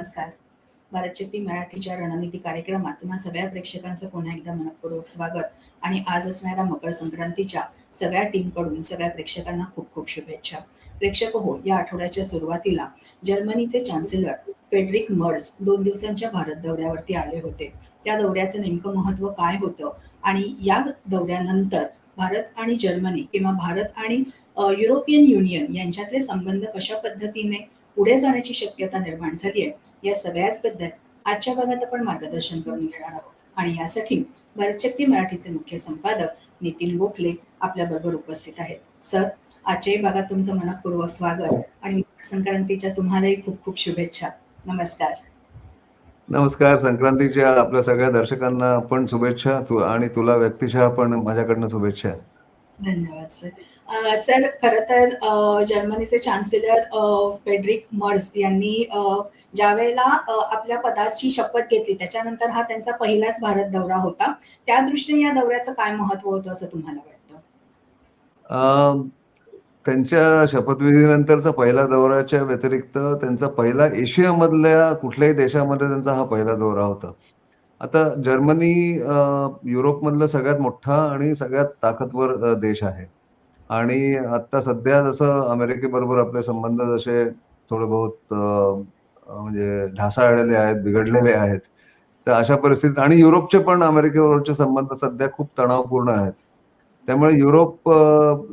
नमस्कार. भारतशक्ती मराठीच्या रणनीती कार्यक्रमात तुम्हा सगळ्या प्रेक्षकांचं पुन्हा एकदा मनःपूर्वक स्वागत आणि आज असणाऱ्या मकर संक्रांतीच्या सगळ्या टीमकडून सगळ्या प्रेक्षकांना खूप खूप शुभेच्छा. प्रेक्षक हो, या आठवड्याच्या सुरुवातीला जर्मनीचे चान्सेलर फ्रेडरिक मर्ज 2 दिवसांच्या भारत दौऱ्यावरती आले होते. त्या दौऱ्याचं नेमकं महत्त्व काय होतं आणि या दौऱ्यानंतर भारत आणि जर्मनी किंवा भारत आणि युरोपियन युनियन यांच्यातले संबंध कशा पद्धतीने पुढे जाण्याची शक्यता निर्माण झाली आहे, या सगळ्याचबद्दल आजच्या भागात आपण मार्गदर्शन करून घेणार आहोत. आणि यासाठी भारतशक्ती मराठीचे मुख्य संपादक नितीन गोखले आपल्याबरोबर उपस्थित आहेत. सर, आजच्याही भागात तुमचं मनःपूर्वक स्वागत आणि मकर संक्रांतीच्या तुम्हालाही खूप खूप शुभेच्छा. नमस्कार. नमस्कार. संक्रांतीच्या आपल्या सगळ्या दर्शकांना पण शुभेच्छा आणि तुला व्यक्तिशः पण माझ्याकडनं शुभेच्छा. धन्यवाद सर. सर, खरं तर जर्मनीचे चान्सेलर फ्रेडरिक मर्ज यांनी ज्यावेळेला आपल्या पदाची शपथ घेतली त्याच्यानंतर हा त्यांचा पहिलाच भारत दौरा होता. त्या दृष्टीने या दौऱ्याचं काय महत्त्व होतं असं तुम्हाला वाटतं? त्यांच्या शपथविधीनंतरचा पहिला दौऱ्याच्या व्यतिरिक्त त्यांचा पहिला एशियामधल्या कुठल्याही देशामध्ये त्यांचा हा पहिला दौरा होता. आता जर्मनी युरोपमधला सगळ्यात मोठा आणि सगळ्यात ताकदवर देश आहे. आणि आता सध्या जसं अमेरिकेबरोबर आपले संबंध जसे थोडे बहुत म्हणजे ढासळलेले आहेत, बिघडलेले आहेत. तर अशा परिस्थितीत आणि युरोपचे पण अमेरिकेबरोबरचे संबंध सध्या खूप तणावपूर्ण आहेत. त्यामुळे युरोप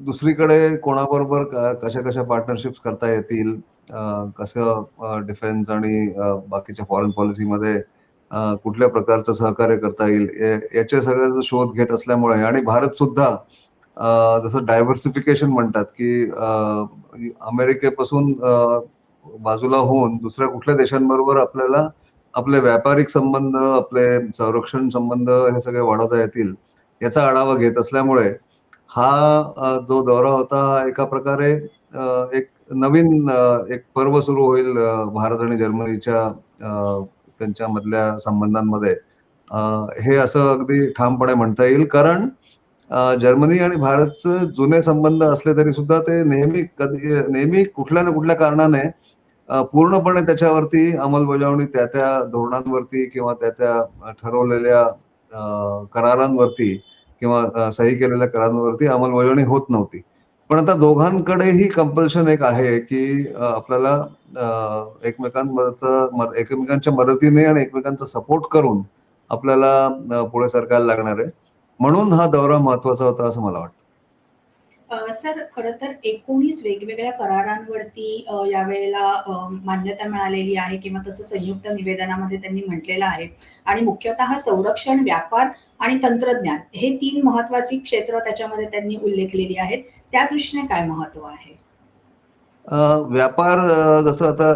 दुसरीकडे कोणाबरोबर कशा पार्टनरशिप्स करता येतील, कसं डिफेन्स आणि बाकीच्या फॉरेन पॉलिसीमध्ये कुठल्या प्रकारचं सहकार्य करता येईल याचे सगळ्याचा शोध घेत असल्यामुळे आणि भारत सुद्धा जसं डायव्हर्सिफिकेशन म्हणतात की अमेरिकेपासून बाजूला होऊन दुसऱ्या कुठल्या देशांबरोबर आपल्याला आपले व्यापारिक संबंध, आपले संरक्षण संबंध हे सगळे वाढवता येतील याचा आढावा घेत असल्यामुळे हा जो दौरा होता हा एका प्रकारे एक नवीन एक पर्व सुरू होईल भारत आणि जर्मनीच्या त्यांच्यामधल्या संबंधांमध्ये, हे असं अगदी ठामपणे म्हणता येईल. कारण जर्मनी आणि भारतचे जुने संबंध असले तरी सुद्धा ते नेहमी कुठल्या ना कुठल्या कारणाने पूर्णपणे त्याच्यावरती अंमलबजावणी त्या धोरणांवरती किंवा त्या ठरवलेल्या करारांवरती किंवा सही केलेल्या करारांवरती अंमलबजावणी होत नव्हती. पण आता दोघांकडेही कंपल्शन एक आहे की आपल्याला एकमेकांच्या मदतीने आणि एकमेकांचा सपोर्ट करून आपल्याला पुढे सरकायला लागणार आहे. म्हणून हा दौरा महत्वाचा होता असं मला वाटतं. सर, खरं तर 19 वेगवेगळ्या करारांवरती यावेळेला मान्यता मिळालेली आहे किंवा तसं संयुक्त निवेदनामध्ये त्यांनी म्हटलेलं आहे. आणि मुख्यतः संरक्षण, व्यापार आणि तंत्रज्ञान हे 3 महत्त्वाची क्षेत्र त्याच्यामध्ये त्यांनी उल्लेखलेली आहेत. त्या दृष्टीने काय महत्त्व आहे? व्यापार जसं आता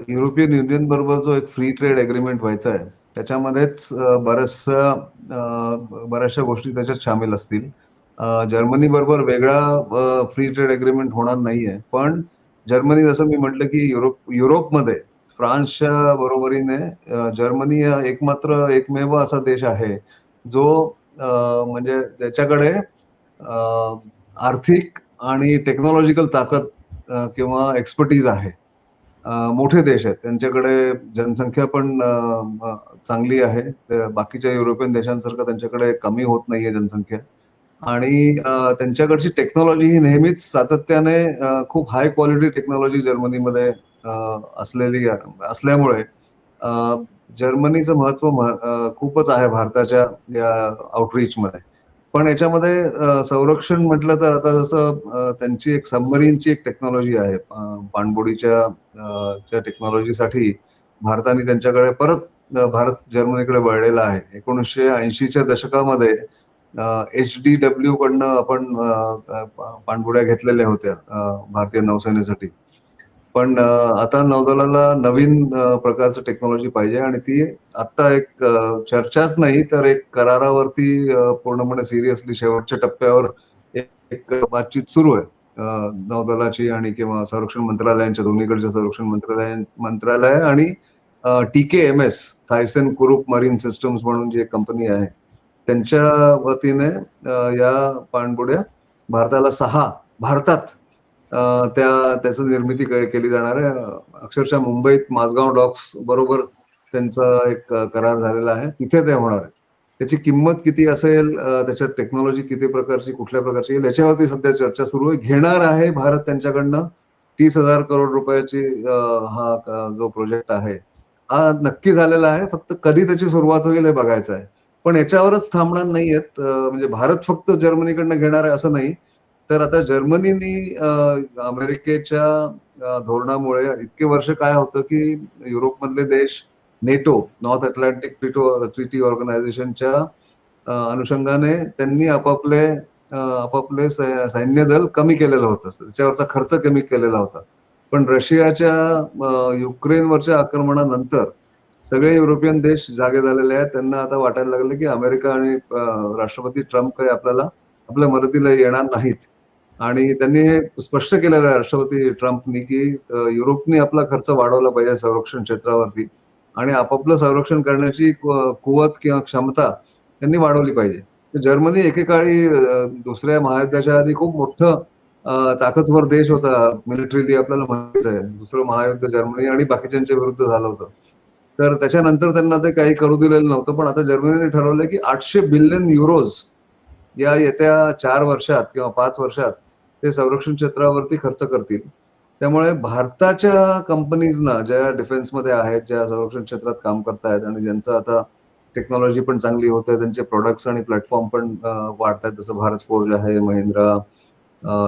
युरोपियन युनियन बरोबर जो एक फ्री ट्रेड एग्रीमेंट व्हायचा आहे त्याच्यामध्येच बऱ्याचशा गोष्टी त्याच्यात सामील असतील. जर्मनी बरोबर वेगळा फ्री ट्रेड एग्रीमेंट होणार नाहीये, पण जर्मनी जसं मी म्हटलं की युरोपमध्ये फ्रान्सच्या बरोबरीने जर्मनी हा एकमेव असा देश आहे जो म्हणजे त्याच्याकडे आर्थिक आणि टेक्नॉलॉजिकल ताकद किंवा एक्सपर्टीज आहे. मोठे देश आहेत, त्यांच्याकडे जनसंख्या पण चांगली आहे. बाकीच्या युरोपियन देशांसारखं त्यांच्याकडे कमी होत नाहीये जनसंख्या. आणि त्यांच्याकडची टेक्नॉलॉजी ही नेहमीच सातत्याने खूप हाय क्वालिटी टेक्नॉलॉजी जर्मनीमध्ये असल्यामुळे जर्मनीचं महत्व खूपच आहे भारताच्या या आउटरीचमध्ये. पण याच्यामध्ये संरक्षण म्हटलं तर आता जसं त्यांची एक सबमरीनची एक टेक्नॉलॉजी आहे, पाणबुडीच्या टेक्नॉलॉजीसाठी भारताने त्यांच्याकडे भारत जर्मनीकडे वळलेला आहे. 1980च्या दशकामध्ये HDW कडनं आपण पाणबुड्या घेतलेल्या होत्या भारतीय नौसेनेसाठी. पण आता नौदलाला नवीन प्रकारचं टेक्नॉलॉजी पाहिजे आणि ती आता एक चर्चाच नाही तर एक करारावरती पूर्णपणे सिरियसली शेवटच्या टप्प्यावर एक बातचीत सुरू आहे नौदलाची आणि किंवा संरक्षण मंत्रालयांच्या दोन्हीकडच्या संरक्षण मंत्रालय आणि TKMS थायसन कुरुप मरीन सिस्टम्स म्हणून जी एक कंपनी आहे त्यांच्या वतीने या पाणबुड्या भारतात त्याचं निर्मिती केली जाणार आहे. अक्षरशः मुंबईत माझगाव डॉक्स बरोबर त्यांचा एक करार झालेला आहे, तिथे ते होणार आहेत. त्याची किंमत किती असेल, त्याच्यात टेक्नॉलॉजी किती प्रकारची, कुठल्या प्रकारची येईल, याच्यावरती सध्या चर्चा सुरू आहे. घेणार आहे भारत त्यांच्याकडनं 30,000 करोड रुपयाची हा जो प्रोजेक्ट आहे हा नक्की झालेला आहे. फक्त कधी त्याची सुरुवात होईल हे बघायचं आहे. पण याच्यावरच थांबणार नाहीयेत. म्हणजे भारत फक्त जर्मनीकडनं घेणार आहे असं नाही. तर आता जर्मनीनी अमेरिकेच्या धोरणामुळे इतके वर्ष काय होतं की युरोपमधले देश नेटो, नॉर्थ अटलांटिक ट्रिटी ऑर्गनायझेशनच्या अनुषंगाने त्यांनी आपापले सैन्य दल कमी केलेलं होतं, त्याच्यावरचा खर्च कमी केलेला होता. पण रशियाच्या युक्रेनवरच्या आक्रमणानंतर सगळे युरोपियन देश जागे झालेले आहेत. त्यांना आता वाटायला लागलं की अमेरिका आणि राष्ट्रपती ट्रम्प काही आपल्या मदतीला येणार नाहीत. आणि त्यांनी हे स्पष्ट केलेलं आहे राष्ट्रपती ट्रम्पनी की युरोपनी आपला खर्च वाढवला पाहिजे संरक्षण क्षेत्रावरती आणि आपापलं संरक्षण करण्याची कुवत किंवा क्षमता त्यांनी वाढवली पाहिजे. तर जर्मनी एकेकाळी दुसऱ्या महायुद्धाच्या आधी खूप मोठं ताकदवर देश होता मिलिटरीली, आपल्याला माहितीच आहे. दुसरं महायुद्ध जर्मनी आणि बाकीच्यांच्या विरुद्ध झालं होतं. तर त्याच्यानंतर त्यांना ते काही करू दिलेलं नव्हतं. पण आता जर्मनीने ठरवलं की 800 बिलियन युरोज या येत्या 4 वर्षात किंवा 5 वर्षात ते संरक्षण क्षेत्रावरती खर्च करतील. त्यामुळे भारताच्या कंपनीजना ज्या डिफेन्समध्ये आहेत, ज्या संरक्षण क्षेत्रात काम करतायत आणि ज्यांचं आता टेक्नॉलॉजी पण चांगली होते, त्यांचे प्रोडक्ट्स आणि प्लॅटफॉर्म पण वाढतायत, जसं भारत फोर्ज आहे, महिंद्रा,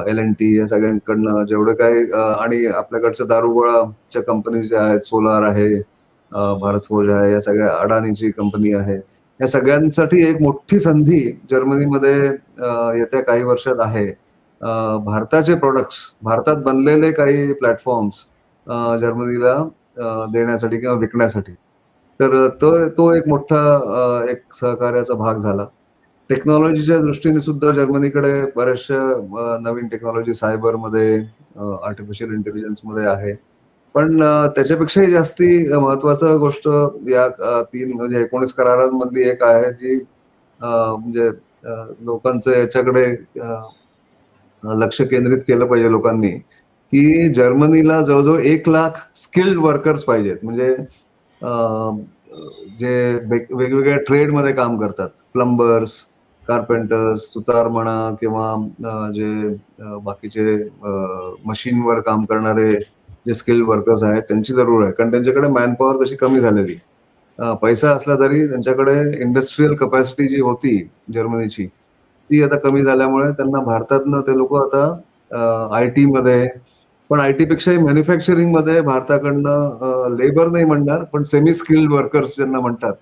L&T या सगळ्यांकडनं जेवढं काही आणि आपल्याकडच्या दारुगोळाच्या कंपनीज ज्या आहेत, सोलार आहे, भारत फोर्ज आहे, या सगळ्या अडानीची कंपनी आहे. या सगळ्यांसाठी एक मोठी संधी जर्मनीमध्ये येत्या काही वर्षात आहे. भारताचे प्रोडक्ट्स, भारतात बनलेले काही प्लॅटफॉर्म्स जर्मनीला देण्यासाठी किंवा विकण्यासाठी. तर तो एक मोठा एक सहकार्याचा भाग झाला. टेक्नॉलॉजीच्या दृष्टीने सुद्धा जर्मनीकडे बऱ्याचशा नवीन टेक्नॉलॉजी सायबरमध्ये, आर्टिफिशियल इंटेलिजन्समध्ये आहे. पण त्याच्यापेक्षाही जास्ती महत्वाचं गोष्ट या 3 म्हणजे 19 करारांमधली एक आहे जी म्हणजे लोकांचं याच्याकडे लक्ष केंद्रित केलं पाहिजे लोकांनी, की जर्मनीला जवळ-जवळ 1,00,000 स्किल्ड वर्कर्स पाहिजेत. म्हणजे अ, जे वेगवेगळ्या ट्रेडमध्ये काम करतात. प्लंबर्स, कार्पेंटर्स, सुतार म्हणा किंवा जे बाकीचे मशीनवर काम करणारे जे स्किल्ड वर्कर्स आहेत त्यांची जरूर आहे. कारण त्यांच्याकडे मॅनपॉवर तशी कमी झालेली आहे. पैसा असला तरी त्यांच्याकडे इंडस्ट्रियल कपॅसिटी जी होती जर्मनीची, ती आता कमी झाल्यामुळे त्यांना भारतातनं ते लोकं आता आय-टी मध्ये, पण आय-टी पेक्षाही मॅन्युफॅक्चरिंगमध्ये भारताकडनं लेबर नाही म्हणणार, पण सेमी स्किल्ड वर्कर्स ज्यांना म्हणतात,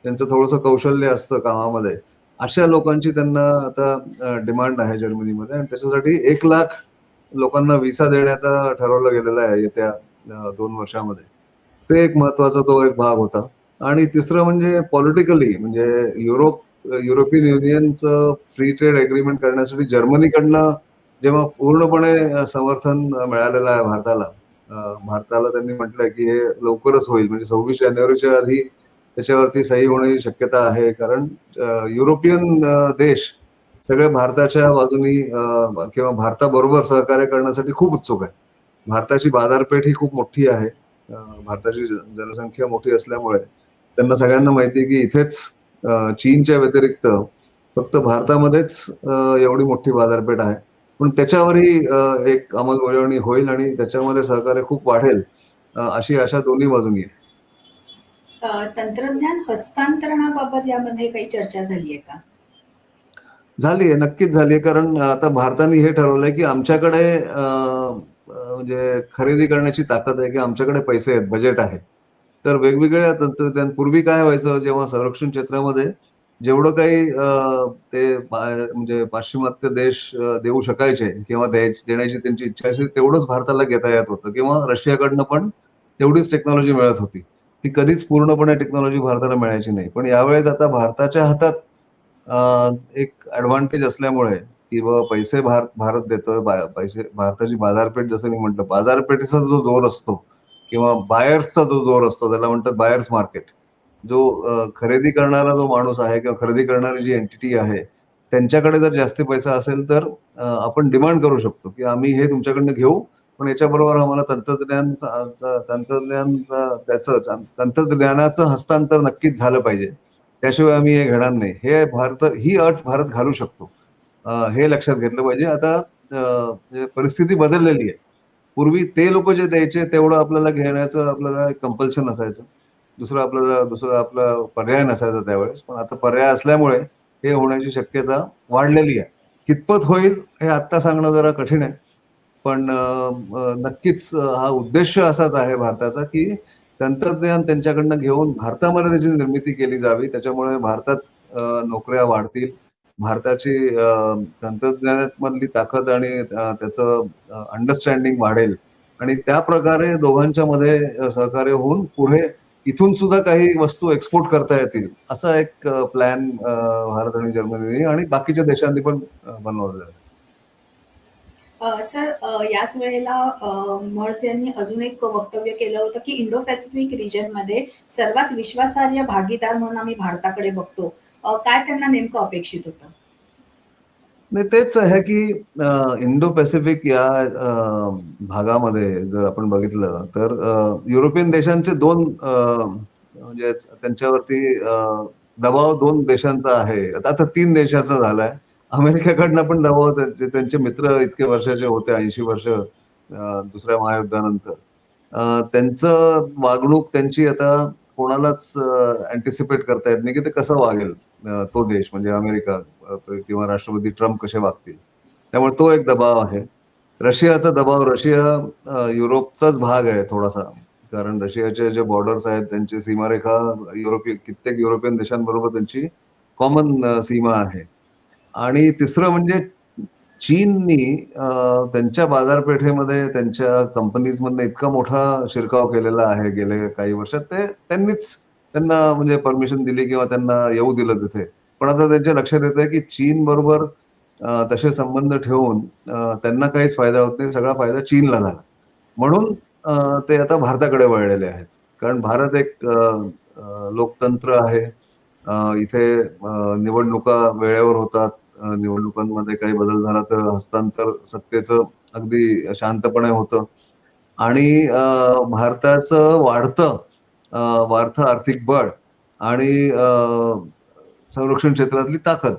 त्यांचं थोडंसं कौशल्य असतं कामामध्ये, अशा लोकांची त्यांना आता डिमांड आहे जर्मनीमध्ये आणि त्याच्यासाठी 1,00,000 लोकांना व्हिसा देण्याचा ठरवलं गेलेलं आहे येत्या 2 वर्षामध्ये. ते एक महत्वाचा तो एक भाग होता. आणि तिसरं म्हणजे पॉलिटिकली म्हणजे युरोपियन युनियनचं फ्री ट्रेड एग्रीमेंट करण्यासाठी जर्मनीकडनं जेव्हा पूर्णपणे समर्थन मिळालेलं आहे भारताला. भारताला त्यांनी म्हटलंय की हे लवकरच होईल, म्हणजे 26 जानेवारीच्या आधी त्याच्यावरती सही होण्याची शक्यता आहे. कारण युरोपियन देश सगळे भारताच्या बाजूनी किंवा भारताबरोबर सहकार्य करण्यासाठी खूप उत्सुक आहेत. भारताची बाजारपेठ ही खूप मोठी आहे. भारताची जनसंख्या मोठी असल्यामुळे त्यांना सगळ्यांना माहिती आहे की इथेच चीनच्या व्यतिरिक्त फक्त भारतामध्येच एवढी मोठी बाजारपेठ आहे. पण त्याच्यावरही एक अंमलबजावणी होईल आणि त्याच्यामध्ये सहकार्य खूप वाढेल, अशी आशा दोन्ही बाजूनी आहे. तंत्रज्ञान हस्तांतरणाबाबत यामध्ये काही चर्चा झाली आहे का? झाली आहे, नक्कीच झाली आहे. कारण आता भारताने हे ठरवलंय की आमच्याकडे म्हणजे खरेदी करण्याची ताकद आहे, की आमच्याकडे पैसे आहेत, बजेट आहे. तर वेगवेगळ्या तंत्रज्ञान पूर्वी काय व्हायचं, जेव्हा संरक्षण क्षेत्रामध्ये जेवढं काही ते म्हणजे पाश्चिमात्य देश देऊ शकायचे किंवा देण्याची त्यांची इच्छा असेल तेवढंच भारताला घेता येत होतं किंवा रशियाकडनं पण तेवढीच टेक्नॉलॉजी मिळत होती. ती कधीच पूर्णपणे टेक्नॉलॉजी भारताला मिळायची नाही. पण यावेळेस आता भारताच्या हातात एक ॲडव्हांटेज असल्यामुळे की बाबा पैसे भारत देतोय, पैसे भारताची बाजारपेठ, जसं मी म्हटलं, बाजारपेठेचा जो जोर असतो किंवा बायर्सचा जो जोर असतो, त्याला म्हणतात बायर्स मार्केट. जो खरेदी करणारा जो माणूस आहे किंवा खरेदी करणारी जी एंटिटी आहे, त्यांच्याकडे जर जास्त पैसा असेल तर आपण डिमांड करू शकतो की आम्ही हे तुमच्याकडनं घेऊ, पण याच्याबरोबर आम्हाला तंत्रज्ञानाचं हस्तांतर नक्कीच झालं पाहिजे. त्याशिवाय आम्ही हे घेणार नाही. ही अट भारत घालू शकतो. हे लक्षात घेतलं पाहिजे. आता म्हणजे परिस्थिती बदललेली आहे. पूर्वी ते लोक जे द्यायचे तेवढं आपल्याला घेण्याचं आपल्याला कंपल्शन असायचं. दुसरा आपला पर्याय नसायचा त्यावेळेस. पण आता पर्याय असल्यामुळे हे होण्याची शक्यता वाढलेली आहे. कितपत होईल हे आत्ता सांगणं जरा कठीण आहे. पण नक्कीच हा उद्देश असाच आहे भारताचा, की तंत्रज्ञान त्यांच्याकडनं घेऊन भारतामध्ये त्याची निर्मिती केली जावी. त्याच्यामुळे भारतात नोकऱ्या वाढतील. भारताची तंत्रज्ञानामधली ताकद आणि त्याचं अंडरस्टँडिंग वाढेल आणि त्या प्रकारे दोघांच्या मध्ये सहकार्य होऊन पुढे इथून सुद्धा काही वस्तू एक्सपोर्ट करता येतील असा एक प्लॅन भारत आणि जर्मनीने आणि बाकीच्या देशांनी पण बनवलेला आहे. सर, याच वेळेला मर्स यांनी अजून एक वक्तव्य केलं होतं, की इंडो पॅसिफिक रिजनमध्ये सर्वात विश्वासार्ह भागीदार म्हणून आम्ही भारताकडे बघतो. काय त्यांना नेमकं अपेक्षित होतं? नाही तेच आहे की इंडो पॅसिफिक या भागामध्ये जर आपण बघितलं तर युरोपियन देशांचे दोन म्हणजे त्यांच्यावरती दबाव दोन देशांचा आहे. आता तीन देशाचा झालाय. अमेरिकेकडनं पण दबाव त्यांचे मित्र इतके वर्षाचे होते, 80 वर्ष दुसऱ्या महायुद्धानंतर. त्यांचं वागणूक त्यांची आता कोणालाच अँटिसिपेट करता येत नाही की ते कसं वागेल तो देश म्हणजे अमेरिका किंवा राष्ट्रपती ट्रम्प कसे वागतील. त्यामुळे तो एक दबाव आहे. रशियाचा दबाव युरोपचाच भाग आहे थोडासा. कारण रशियाचे जे बॉर्डर्स आहेत त्यांची सीमारेखा कित्येक युरोपियन देशांबरोबर त्यांची कॉमन सीमा आहे. आणि तिसरं म्हणजे चीननी त्यांच्या बाजारपेठेमध्ये त्यांच्या कंपनीज मधनं इतका मोठा शिरकाव केलेला आहे गेले काही वर्षात. त्यांना म्हणजे परमिशन दिली किंवा त्यांना येऊ दिलं तिथे. पण आता त्यांच्या लक्षात येत आहे की चीन बरोबर तसे संबंध ठेवून त्यांना काहीच फायदा होत नाही. सगळा फायदा चीनला झाला. म्हणून ते आता भारताकडे वळलेले आहेत. कारण भारत एक लोकतंत्र आहे. इथे निवडणुका वेळेवर होतात. निवडणुकांमध्ये काही बदल झाला तर हस्तांतर सत्तेचं अगदी शांतपणे होतं आणि भारताचं वाढतं आर्थिक बळ आणि संरक्षण क्षेत्रातली ताकद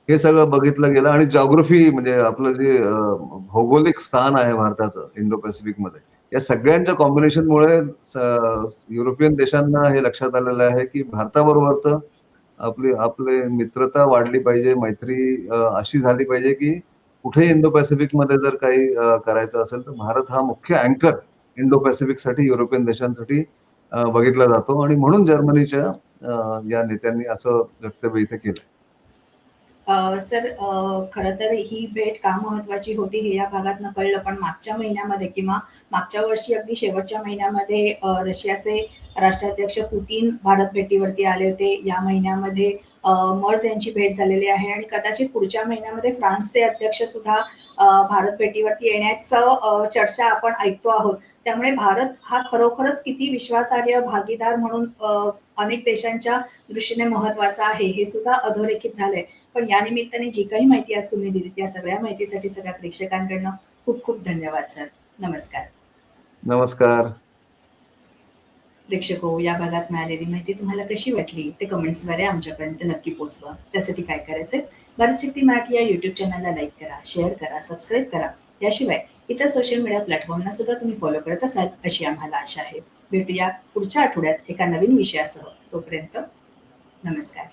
हे सगळं बघितलं गेलं आणि जॉग्राफी म्हणजे आपलं जे भौगोलिक स्थान आहे भारताचं इंडो पॅसिफिकमध्ये या सगळ्यांच्या कॉम्बिनेशनमुळे युरोपियन देशांना हे लक्षात आलेलं आहे की भारताबरोबर तर आपली मित्रता वाढली पाहिजे, मैत्री अशी झाली पाहिजे की कुठेही इंडो पॅसिफिकमध्ये जर काही करायचं असेल तर भारत हा मुख्य अँकर इंडो पॅसिफिकसाठी युरोपियन देशांसाठी बघितला जातो आणि म्हणून जर्मनीच्या या नेत्यांनी असं वक्तव्य इथे केलं. सर, खरं तर ही भेट का महत्वाची होती हे या भागातनं कळलं. पण मागच्या महिन्यामध्ये किंवा मागच्या वर्षी अगदी शेवटच्या महिन्यामध्ये रशियाचे राष्ट्राध्यक्ष पुतीन भारत भेटीवरती आले होते. या महिन्यामध्ये मर्ज यांची भेट झालेली आहे आणि कदाचित पुढच्या महिन्यामध्ये फ्रान्सचे अध्यक्ष सुद्धा भारत भेटीवरती येण्याचं चर्चा आपण ऐकतो आहोत. त्यामुळे भारत हा खरोखरच किती विश्वासार्ह भागीदार म्हणून अनेक देशांच्या दृष्टीने महत्वाचा आहे हे सुद्धा अधोरेखित झालंय. पण या निमित्ताने जी काही माहिती आज तुम्ही दिली त्या सगळ्या माहितीसाठी सगळ्या प्रेक्षकांकडनं खूप खूप धन्यवाद सर. नमस्कार. नमस्कार. प्रेक्षको, या भागात मिळालेली माहिती तुम्हाला कशी वाटली ते कमेंट्सद्वारे आमच्यापर्यंत नक्की पोहोचवा. त्यासाठी काय करायचंय, भारत शक्ती मराठी या युट्यूब चॅनलला लाईक करा, शेअर करा, सबस्क्राईब करा. याशिवाय इतर सोशल मीडिया प्लॅटफॉर्मना सुद्धा तुम्ही फॉलो करत असाल अशी आम्हाला आशा आहे. भेटूया पुढच्या आठवड्यात एका नवीन विषयासह. तोपर्यंत नमस्कार.